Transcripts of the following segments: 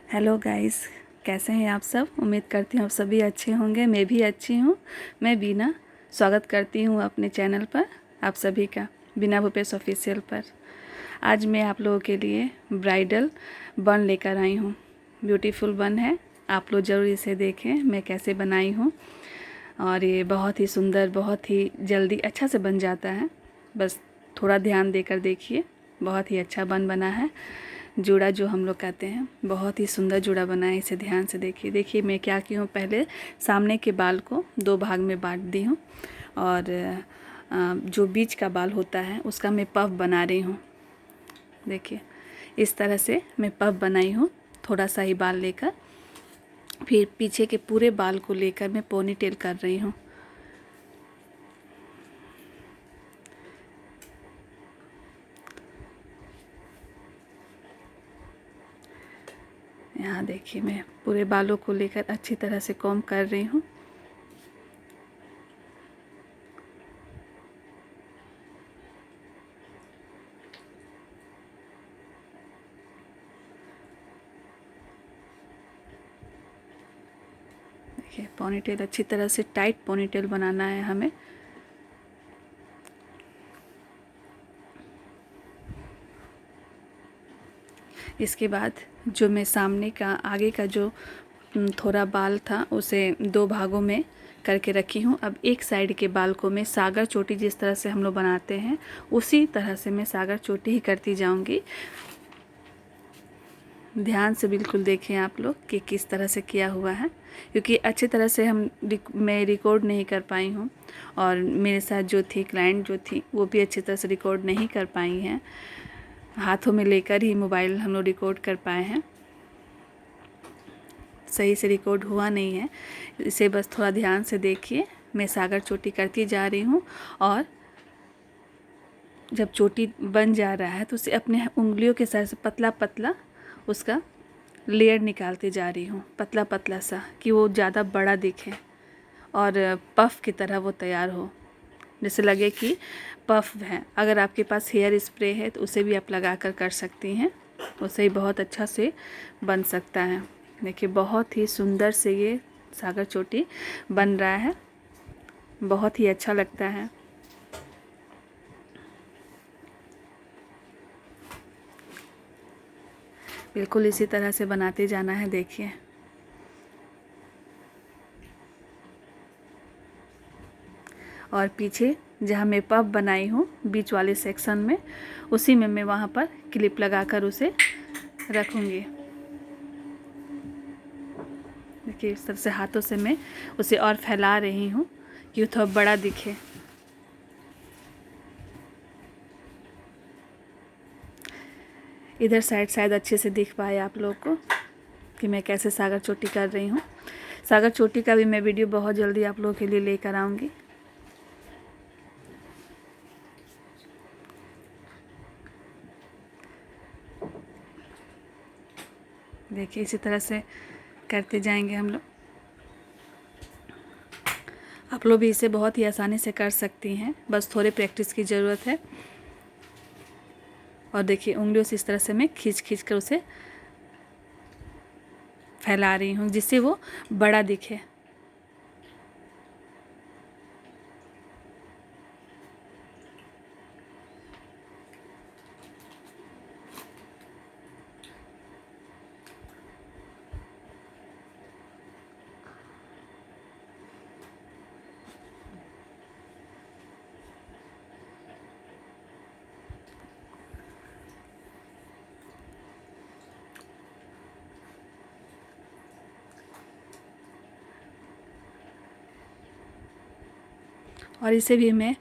Hello guys, कैसे हैं आप सब। उम्मीद करती हूँ आप सभी अच्छे होंगे। मैं भी अच्छी हूँ। मैं बीना स्वागत करती हूँ अपने चैनल पर आप सभी का, बीना भूपेश ऑफिशियल पर। आज मैं आप लोगों के लिए ब्राइडल बन लेकर आई हूँ। ब्यूटीफुल बन है, आप लोग ज़रूर इसे देखें मैं कैसे बनाई हूँ। और ये बहुत ही सुंदर, बहुत ही जल्दी अच्छा से बन जाता है। बस थोड़ा ध्यान देकर देखिए, बहुत ही अच्छा बना है। जूड़ा जो हम लोग कहते हैं, बहुत ही सुंदर जूड़ा बना है। इसे ध्यान से देखिए मैं क्या की हूँ। पहले सामने के बाल को 2 भाग में बांट दी हूँ और जो बीच का बाल होता है उसका मैं पफ बना रही हूँ। देखिए इस तरह से मैं पफ बनाई हूँ। थोड़ा सा ही बाल लेकर फिर पीछे के पूरे बाल को लेकर मैं पोनी टेल कर रही हूँ। यहाँ देखिए मैं पूरे बालों को लेकर अच्छी तरह से कॉम्ब कर रही हूँ। देखिए पोनीटेल अच्छी तरह से टाइट पोनीटेल बनाना है हमें। इसके बाद जो मैं सामने का आगे का जो थोड़ा बाल था उसे 2 भागों में करके रखी हूँ। अब एक साइड के बाल को मैं सागर चोटी जिस तरह से हम लोग बनाते हैं उसी तरह से मैं सागर चोटी ही करती जाऊँगी। ध्यान से बिल्कुल देखें आप लोग कि किस तरह से किया हुआ है, क्योंकि अच्छी तरह से मैं रिकॉर्ड नहीं कर पाई हूँ और मेरे साथ जो थी क्लाइंट जो थी वो भी अच्छी तरह से रिकॉर्ड नहीं कर पाई हैं। हाथों में लेकर ही मोबाइल हम लोग रिकॉर्ड कर पाए हैं, सही से रिकॉर्ड हुआ नहीं है। इसे बस थोड़ा ध्यान से देखिए। मैं सागर चोटी करती जा रही हूँ और जब चोटी बन जा रहा है तो उसे अपने उंगलियों के साथ से पतला पतला उसका लेयर निकालती जा रही हूँ, पतला पतला सा, कि वो ज़्यादा बड़ा दिखे और पफ की तरह वो तैयार हो, जैसे लगे कि पफ है। अगर आपके पास हेयर स्प्रे है तो उसे भी आप लगा कर सकती हैं, उससे ही बहुत अच्छा से बन सकता है। देखिए बहुत ही सुंदर से ये सागर चोटी बन रहा है, बहुत ही अच्छा लगता है। बिल्कुल इसी तरह से बनाते जाना है। देखिए और पीछे जहाँ मैं पफ बनाई हूँ बीच वाले सेक्शन में, उसी में मैं वहाँ पर क्लिप लगाकर उसे रखूँगी। देखिए इस तरह से हाथों से मैं उसे और फैला रही हूँ कि वो थोड़ा बड़ा दिखे। इधर साइड शायद अच्छे से दिख पाए आप लोग को कि मैं कैसे सागर चोटी कर रही हूँ। सागर चोटी का भी मैं वीडियो बहुत जल्दी आप लोगों के लिए लेकर आऊँगी। देखिए इसी तरह से करते जाएंगे हम लोग। आप लोग भी इसे बहुत ही आसानी से कर सकती हैं, बस थोड़ी प्रैक्टिस की ज़रूरत है। और देखिए उंगलियों से इस तरह से मैं खींच कर उसे फैला रही हूँ जिससे वो बड़ा दिखे। और इसे भी मैं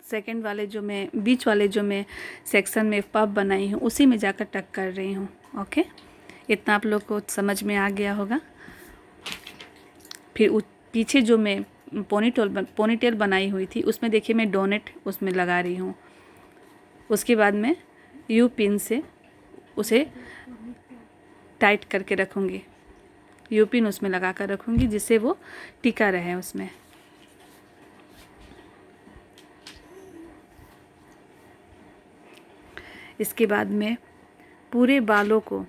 सेकंड वाले जो मैं बीच वाले जो मैं सेक्शन में पफ बनाई हूँ उसी में जाकर टक कर रही हूँ। ओके, इतना आप लोग को समझ में आ गया होगा। फिर पीछे जो मैं पोनीटेल बनाई हुई थी उसमें देखिए मैं डोनेट उसमें लगा रही हूँ। उसके बाद मैं यू पिन से उसे टाइट करके रखूँगी, यू पिन उसमें लगा कर रखूँगी जिससे वो टिका रहे उसमें। इसके बाद मैं पूरे बालों को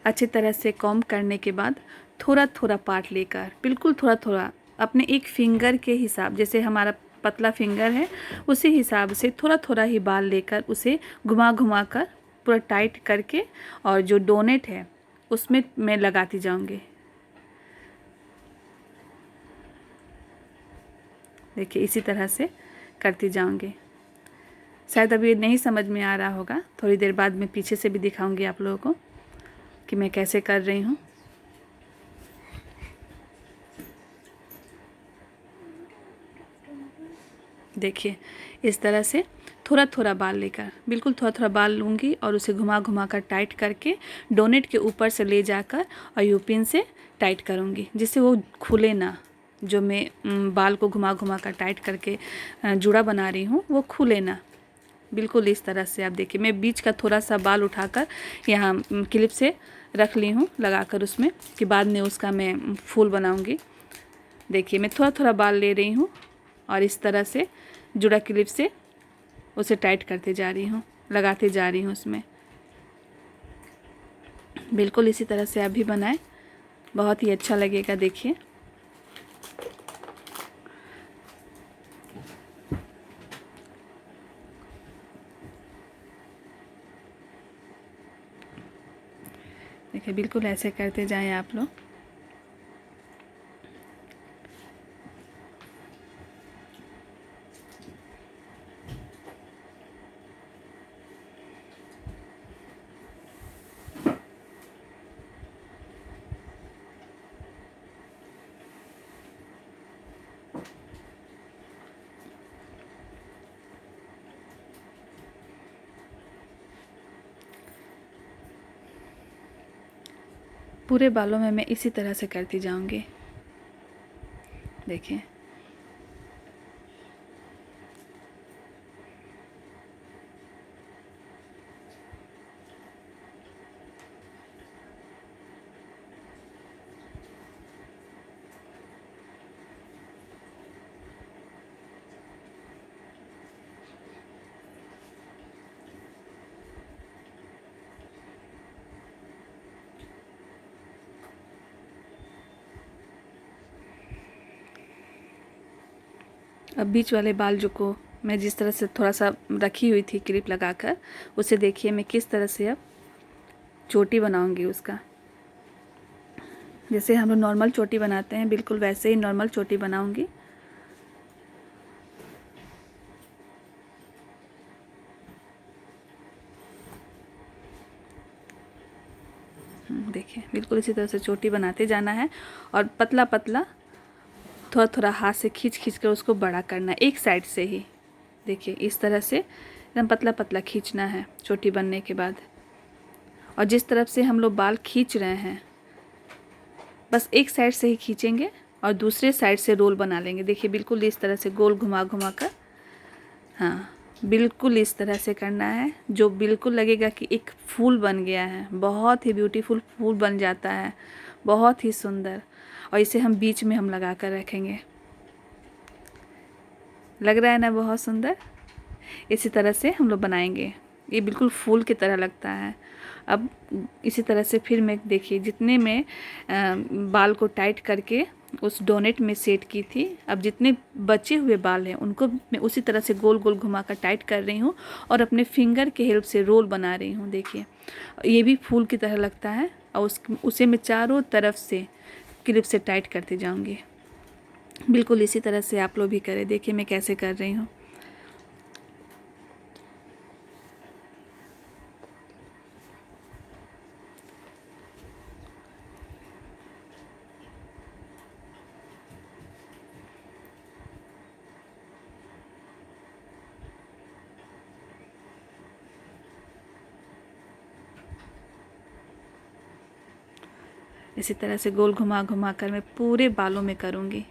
अच्छी तरह से कॉम्ब करने के बाद थोड़ा थोड़ा पार्ट लेकर, बिल्कुल थोड़ा थोड़ा, अपने एक फिंगर के हिसाब, जैसे हमारा पतला फिंगर है उसी हिसाब से थोड़ा थोड़ा ही बाल लेकर उसे घुमा घुमा कर पूरा टाइट करके, और जो डोनेट है उसमें मैं लगाती जाऊंगी। देखिए इसी तरह से करती जाऊंगी। शायद अभी नहीं समझ में आ रहा होगा, थोड़ी देर बाद मैं पीछे से भी दिखाऊंगी आप लोगों को कि मैं कैसे कर रही हूँ। देखिए इस तरह से थोड़ा थोड़ा बाल लेकर, बिल्कुल थोड़ा थोड़ा बाल लूँगी और उसे घुमा घुमा कर टाइट करके डोनेट के ऊपर से ले जाकर और यूपिन से टाइट करूँगी, जिससे वो खुले ना। जो मैं बाल को घुमा घुमा कर टाइट करके जूड़ा बना रही हूँ वो खुले ना। बिल्कुल इस तरह से आप देखिए, मैं बीच का थोड़ा सा बाल उठाकर यहाँ क्लिप से रख ली हूँ लगाकर उसमें, कि बाद में उसका मैं फूल बनाऊँगी। देखिए मैं थोड़ा थोड़ा बाल ले रही हूँ और इस तरह से जुड़ा क्लिप से उसे टाइट करते जा रही हूँ, लगाते जा रही हूँ उसमें। बिल्कुल इसी तरह से आप भी बनाएं, बहुत ही अच्छा लगेगा। देखिए देखिए बिल्कुल ऐसे करते जाएं आप लोग। पूरे बालों में मैं इसी तरह से करती जाऊंगी। देखिए अब बीच वाले बाल जो को मैं जिस तरह से थोड़ा सा रखी हुई थी क्लिप लगाकर, उसे देखिए मैं किस तरह से अब चोटी बनाऊंगी उसका। जैसे हम लोग नॉर्मल चोटी बनाते हैं बिल्कुल वैसे ही नॉर्मल चोटी बनाऊंगी। देखिए बिल्कुल इसी तरह से चोटी बनाते जाना है और पतला पतला थोड़ा थोड़ा हाथ से खींच खींच कर उसको बड़ा करना है, एक साइड से ही। देखिए इस तरह से एकदम पतला पतला खींचना है चोटी बनने के बाद। और जिस तरफ से हम लोग बाल खींच रहे हैं बस एक साइड से ही खींचेंगे और दूसरे साइड से रोल बना लेंगे। देखिए बिल्कुल इस तरह से गोल घुमा घुमा कर, हाँ बिल्कुल इस तरह से करना है, जो बिल्कुल लगेगा कि एक फूल बन गया है। बहुत ही ब्यूटीफुल फूल बन जाता है, बहुत ही सुंदर। और इसे हम बीच में हम लगा कर रखेंगे। लग रहा है ना बहुत सुंदर। इसी तरह से हम लोग बनाएंगे, ये बिल्कुल फूल की तरह लगता है। अब इसी तरह से फिर मैं देखिए जितने में बाल को टाइट करके उस डोनेट में सेट की थी, अब जितने बचे हुए बाल हैं उनको मैं उसी तरह से गोल गोल घुमा कर टाइट कर रही हूँ और अपने फिंगर के हेल्प से रोल बना रही हूँ। देखिए ये भी फूल की तरह लगता है और उसे मैं चारों तरफ से क्लिप से टाइट करते जाऊँगी। बिल्कुल इसी तरह से आप लोग भी करें। देखिए मैं कैसे कर रही हूँ। इसी तरह से गोल घुमा घुमा कर मैं पूरे बालों में करूँगी।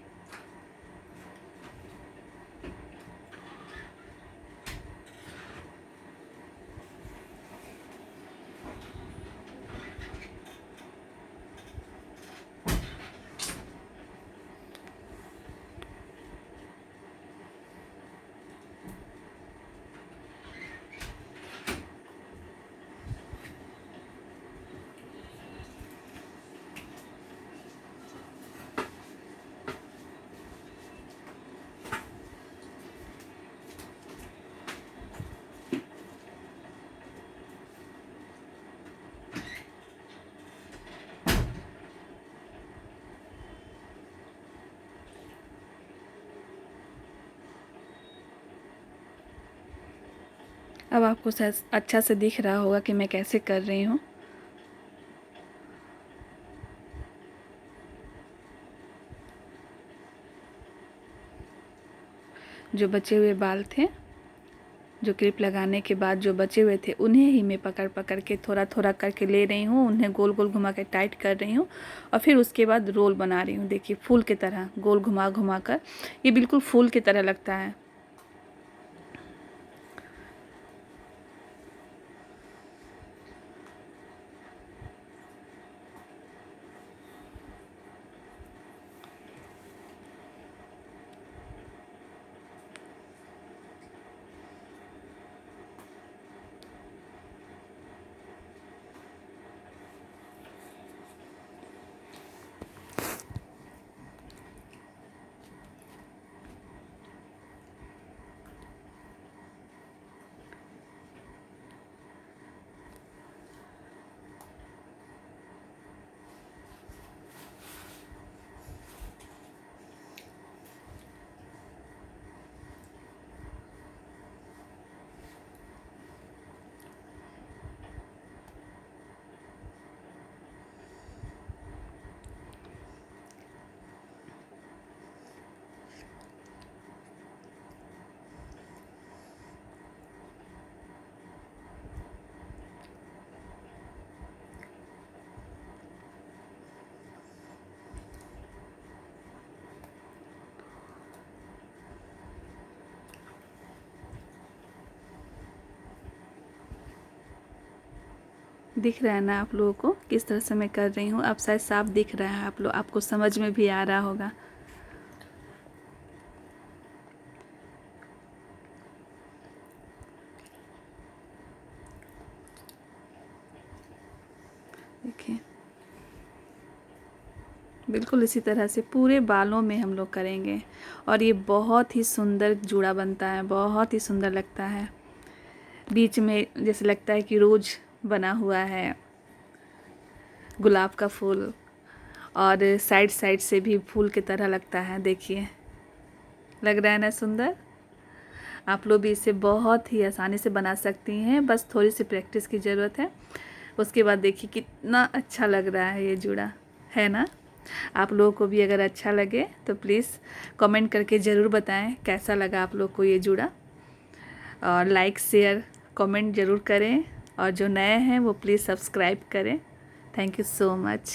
अब आपको शायद अच्छा से दिख रहा होगा कि मैं कैसे कर रही हूँ। जो बचे हुए बाल थे, जो क्लिप लगाने के बाद जो बचे हुए थे, उन्हें ही मैं पकड़ पकड़ के थोड़ा थोड़ा करके ले रही हूँ, उन्हें गोल गोल घुमा के टाइट कर रही हूँ और फिर उसके बाद रोल बना रही हूँ। देखिए फूल की तरह गोल घुमा घुमा कर, ये बिल्कुल फूल की तरह लगता है। दिख रहा है ना आप लोगों को किस तरह से मैं कर रही हूँ? अब शायद साफ दिख रहा है, आपको समझ में भी आ रहा होगा। देखिए बिल्कुल इसी तरह से पूरे बालों में हम लोग करेंगे और ये बहुत ही सुंदर जूड़ा बनता है, बहुत ही सुंदर लगता है। बीच में जैसे लगता है कि रोज बना हुआ है, गुलाब का फूल, और साइड साइड से भी फूल की तरह लगता है। देखिए लग रहा है ना सुंदर? आप लोग भी इसे बहुत ही आसानी से बना सकती हैं, बस थोड़ी सी प्रैक्टिस की ज़रूरत है। उसके बाद देखिए कितना अच्छा लग रहा है ये जूड़ा, है ना? आप लोगों को भी अगर अच्छा लगे तो प्लीज़ कमेंट करके ज़रूर बताएं कैसा लगा आप लोग को ये जूड़ा, और लाइक शेयर कमेंट ज़रूर करें, और जो नए हैं वो प्लीज़ सब्सक्राइब करें। Thank you so much.